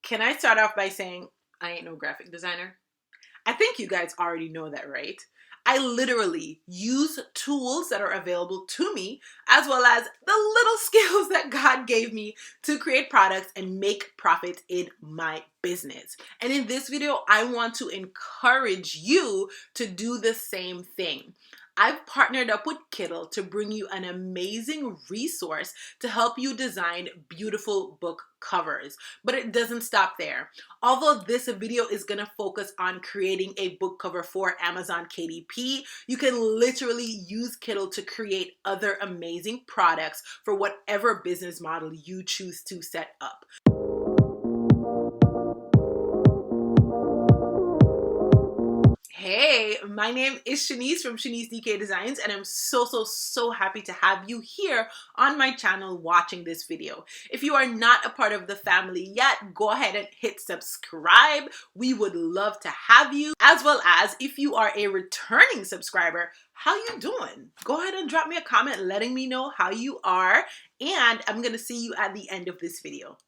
Can I start off by saying I ain't no graphic designer? I think you guys already know that, right? I literally use tools that are available to me, as well as the little skills that God gave me to create products and make profit in my business. And in this video, I want to encourage you to do the same thing. I've partnered up with KITTL to bring you an amazing resource to help you design beautiful book covers. But it doesn't stop there. Although this video is going to focus on creating a book cover for Amazon KDP, you can literally use KITTL to create other amazing products for whatever business model you choose to set up. Hey, my name is Shanice from Shanice DK Designs, and I'm so happy to have you here on my channel watching this video. If you are not a part of the family yet, go ahead and hit subscribe. We would love to have you. As well as if you are a returning subscriber, how you doing? Go ahead and drop me a comment letting me know how you are, and I'm gonna see you at the end of this video.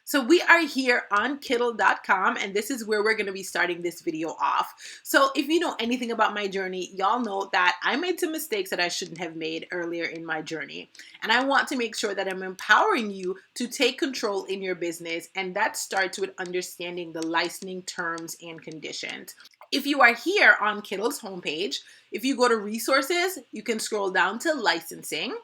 So we are here on KITTL.com, and this is where we're going to be starting this video off. So if you know anything about my journey, y'all know that I made some mistakes that I shouldn't have made earlier in my journey. And I want to make sure that I'm empowering you to take control in your business, and that starts with understanding the licensing terms and conditions. If you are here on KITTL's homepage, if you go to resources, you can scroll down to licensing.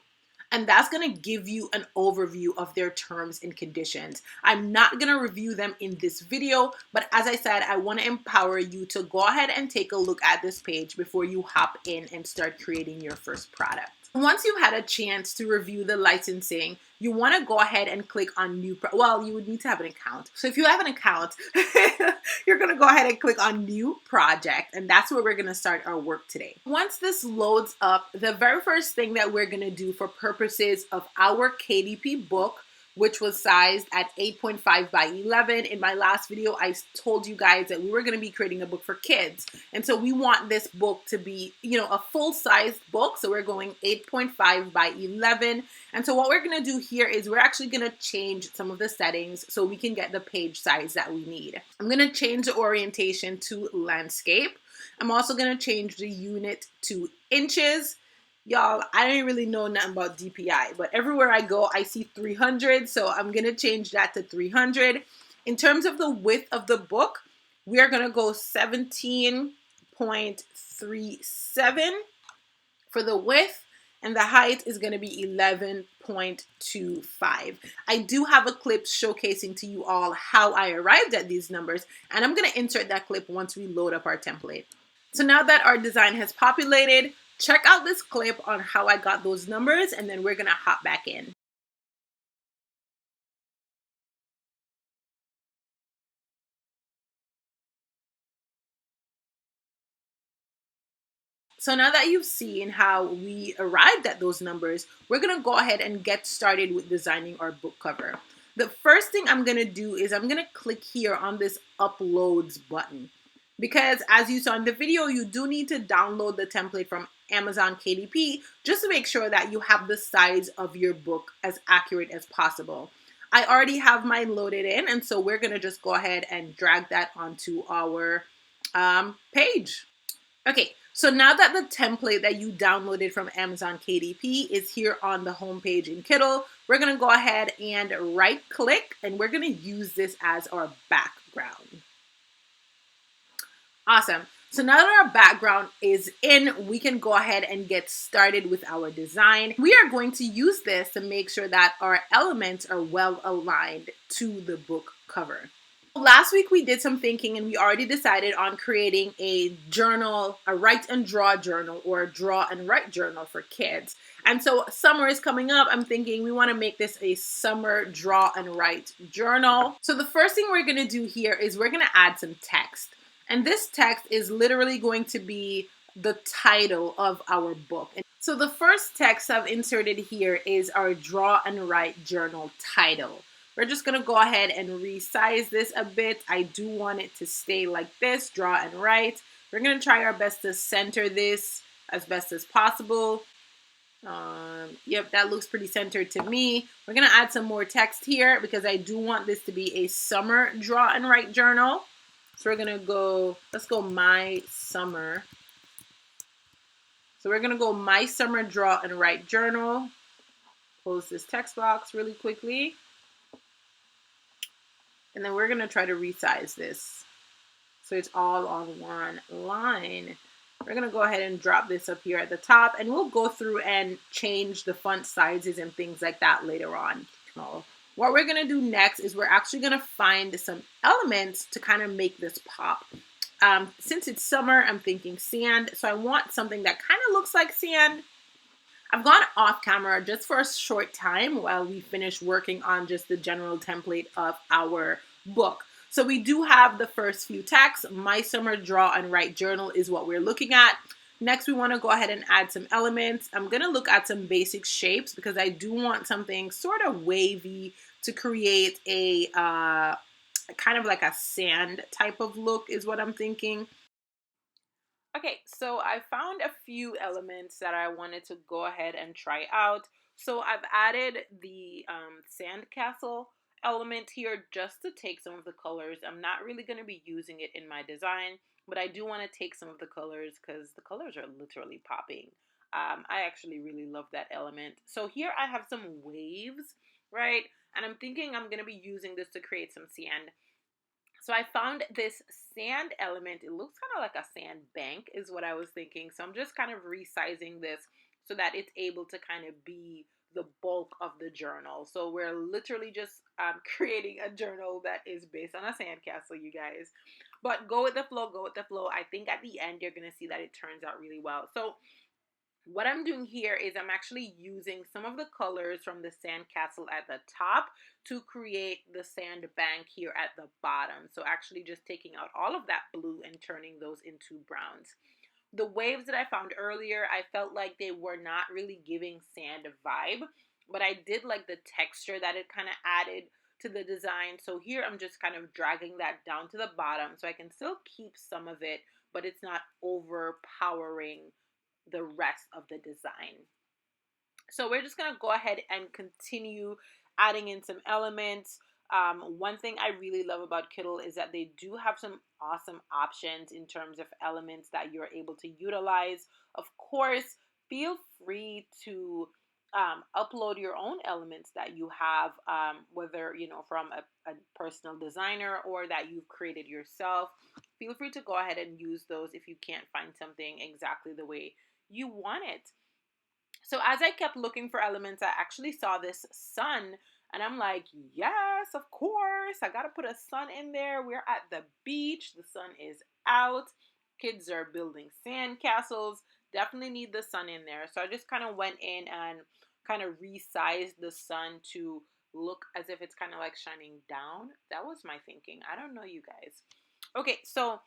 And that's going to give you an overview of their terms and conditions. I'm not going to review them in this video, but as I said, I want to empower you to go ahead and take a look at this page before you hop in and start creating your first product. Once you've had a chance to review the licensing, you want to go ahead and click on new. Well, you would need to have an account. So if you have an account, you're going to go ahead and click on new project. And that's where we're going to start our work today. Once this loads up, the very first thing that we're going to do for purposes of our KDP book, which was sized at 8.5 by 11. In my last video, I told you guys that we were going to be creating a book for kids. And so we want this book to be, a full-sized book. So we're going 8.5 by 11. And so what we're going to do here is we're actually going to change some of the settings so we can get the page size that we need. I'm going to change the orientation to landscape. I'm also going to change the unit to inches. Y'all, I don't really know nothing about DPI, but everywhere I go, I see 300, so I'm going to change that to 300. In terms of the width of the book, we are going to go 17.37 for the width, and the height is going to be 11.25. I do have a clip showcasing to you all how I arrived at these numbers, and I'm going to insert that clip once we load up our template. So now that our design has populated, check out this clip on how I got those numbers, and then we're going to hop back in. So now that you've seen how we arrived at those numbers, we're going to go ahead and get started with designing our book cover. The first thing I'm going to do is I'm going to click here on this uploads button. Because as you saw in the video, you do need to download the template from Amazon KDP just to make sure that you have the size of your book as accurate as possible. I already have mine loaded in, and so we're going to just go ahead and drag that onto our page. Okay, so now that the template that you downloaded from Amazon KDP is here on the home page in KITTL, we're going to go ahead and right click, and we're going to use this as our background. Awesome. So now that our background is in, we can go ahead and get started with our design. We are going to use this to make sure that our elements are well aligned to the book cover. Last week we did some thinking, and we already decided on creating a journal, a write and draw journal, or a draw and write journal for kids. And so summer is coming up. I'm thinking we want to make this a summer draw and write journal. So the first thing we're going to do here is we're going to add some text. And this text is literally going to be the title of our book. And so the first text I've inserted here is our Draw and Write Journal title. We're just going to go ahead and resize this a bit. I do want it to stay like this, Draw and Write. We're going to try our best to center this as best as possible. Yep, that looks pretty centered to me. We're gonna add some more text here because I do want this to be a summer draw and write journal. So we're gonna go, let's go my summer. So we're gonna go my summer draw and write journal. Close this text box really quickly. And then we're gonna try to resize this so it's all on one line. We're gonna go ahead and drop this up here at the top, and we'll go through and change the font sizes and things like that later on. What we're gonna do next is we're actually gonna find some elements to kind of make this pop. Since it's summer, I'm thinking sand, so I want something that kind of looks like sand. I've gone off camera just for a short time while we finish working on just the general template of our book. So we do have the first few texts. My summer draw and write journal is what we're looking at. Next, we want to go ahead and add some elements. I'm going to look at some basic shapes because I do want something sort of wavy to create a kind of like a sand type of look is what I'm thinking. Okay, so I found a few elements that I wanted to go ahead and try out. So I've added the sandcastle element here just to take some of the colors. I'm not really going to be using it in my design, but I do want to take some of the colors because the colors are literally popping. I actually really love that element. So here I have some waves, right? And I'm thinking I'm going to be using this to create some sand. So I found this sand element. It looks kind of like a sand bank is what I was thinking. So I'm just kind of resizing this so that it's able to kind of be the bulk of the journal. So we're literally just creating a journal that is based on a sandcastle, you guys. But go with the flow, go with the flow. I think at the end, you're going to see that it turns out really well. So what I'm doing here is I'm actually using some of the colors from the sandcastle at the top to create the sand bank here at the bottom. So actually just taking out all of that blue and turning those into browns. The waves that I found earlier, I felt like they were not really giving sand vibe, but I did like the texture that it kind of added to the design. So here I'm just kind of dragging that down to the bottom so I can still keep some of it, but it's not overpowering the rest of the design. So we're just gonna go ahead and continue adding in some elements. One thing I really love about KITTL is that they do have some awesome options in terms of elements that you're able to utilize. Of course, feel free to upload your own elements that you have, whether from a personal designer or that you've created yourself. Feel free to go ahead and use those if you can't find something exactly the way you want it. So as I kept looking for elements, I actually saw this sun, and I'm like, yes, of course, I gotta put a sun in there. We're at the beach, the sun is out, kids are building sand castles, definitely need the sun in there. So I just kind of went in and kind of resized the sun to look as if it's kind of like shining down. That was my thinking. I don't know, you guys. Okay, so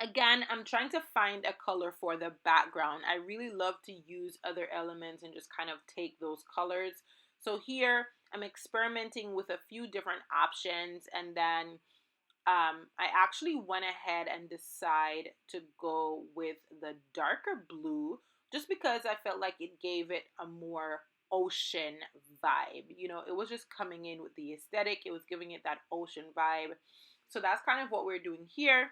again, I'm trying to find a color for the background. I really love to use other elements and just kind of take those colors. So here I'm experimenting with a few different options, and then I actually went ahead and decide to go with the darker blue just because I felt like it gave it a more ocean vibe. It was just coming in with the aesthetic. It was giving it that ocean vibe. So that's kind of what we're doing here.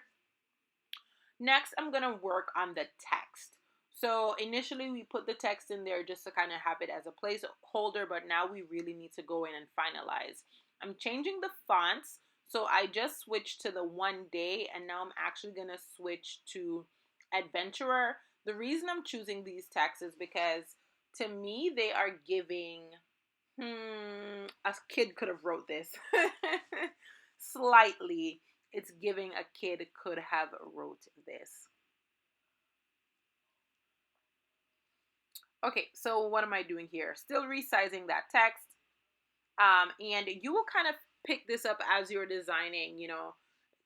Next, I'm going to work on the text. So initially we put the text in there just to kind of have it as a placeholder, but now we really need to go in and finalize. I'm changing the fonts. So I just switched to the 1 day, and now I'm actually going to switch to Adventurer. The reason I'm choosing these texts is because to me, they are giving, a kid could have wrote this slightly. It's giving a kid could have wrote this. Okay, so what am I doing here? Still resizing that text. And you will kind of pick this up as you're designing.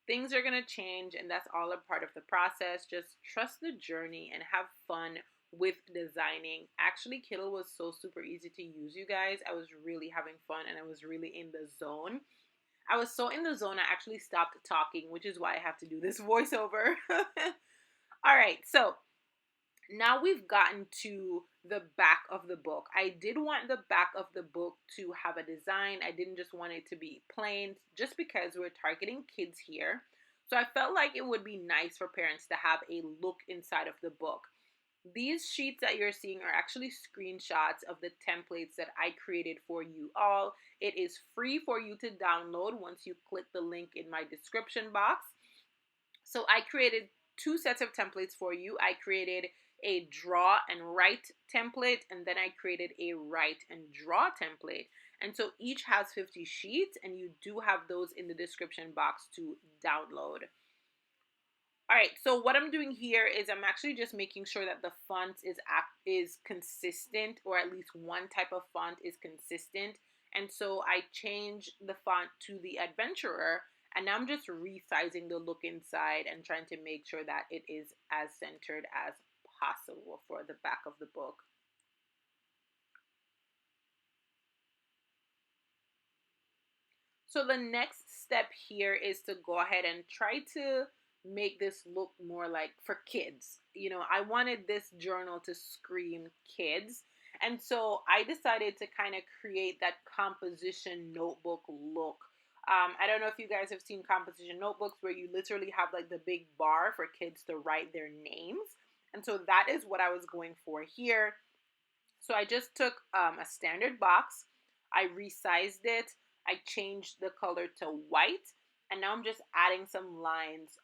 Things are going to change, and that's all a part of the process. Just trust the journey and have fun with designing. Actually, KITTL was so super easy to use, you guys. I was really having fun, and I was really in the zone. I was so in the zone, I actually stopped talking, which is why I have to do this voiceover. All right, so Now we've gotten to the back of the book. I did want the back of the book to have a design. I didn't just want it to be plain, just because we're targeting kids here. So I felt like it would be nice for parents to have a look inside of the book. These sheets that you're seeing are actually screenshots of the templates that I created for you all. It is free for you to download once you click the link in my description box. So I created two sets of templates for you. I created a draw and write template, and then I created a write and draw template. And so each has 50 sheets, and you do have those in the description box to download. All right, so what I'm doing here is I'm actually just making sure that the font is consistent, or at least one type of font is consistent. And so I changed the font to the Adventurer, and now I'm just resizing the look inside and trying to make sure that it is as centered as possible for the back of the book. So the next step here is to go ahead and try to make this look more like for kids. You know, I wanted this journal to scream kids. And so I decided to kind of create that composition notebook look. I don't know if you guys have seen composition notebooks where you literally have like the big bar for kids to write their names. And so that is what I was going for here. So I just took a standard box, I resized it, I changed the color to white, and now I'm just adding some lines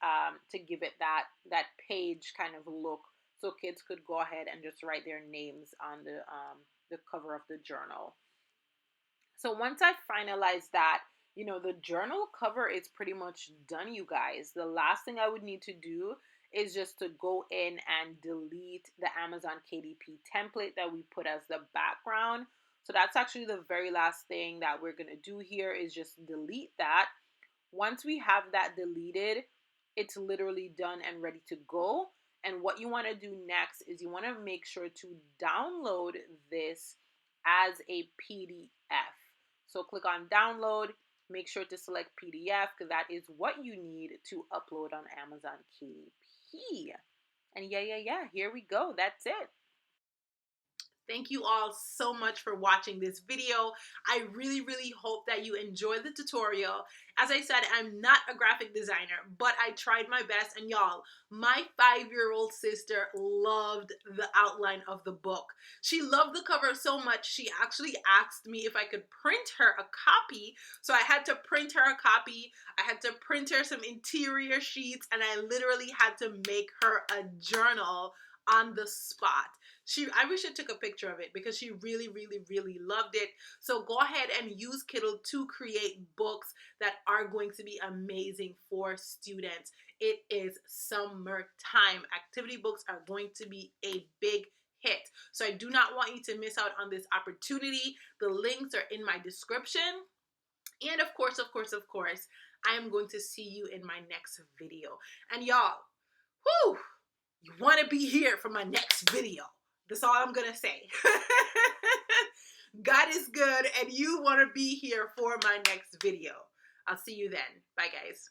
to give it that page kind of look, so kids could go ahead and just write their names on the cover of the journal. So once I finalize that, you know, the journal cover is pretty much done, you guys. The last thing I would need to do is just to go in and delete the Amazon KDP template that we put as the background. So that's actually the very last thing that we're going to do here, is just delete that. Once we have that deleted, it's literally done and ready to go. And what you want to do next is you want to make sure to download this as a PDF. So click on download, make sure to select PDF, because that is what you need to upload on Amazon KDP. And yeah, here we go. That's it. Thank you all so much for watching this video. I really hope that you enjoyed the tutorial. As I said, I'm not a graphic designer, but I tried my best, and y'all, my 5-year-old sister loved the outline of the book. She loved the cover so much, she actually asked me if I could print her a copy. So I had to print her a copy. I had to print her some interior sheets, and I literally had to make her a journal on the spot. I wish I took a picture of it, because she really loved it. So go ahead and use KITTL to create books that are going to be amazing for students. It is summertime. Activity books are going to be a big hit. So I do not want you to miss out on this opportunity. The links are in my description. And of course, I am going to see you in my next video. And y'all, whoo, you want to be here for my next video. That's all I'm going to say. God is good, and you want to be here for my next video. I'll see you then. Bye, guys.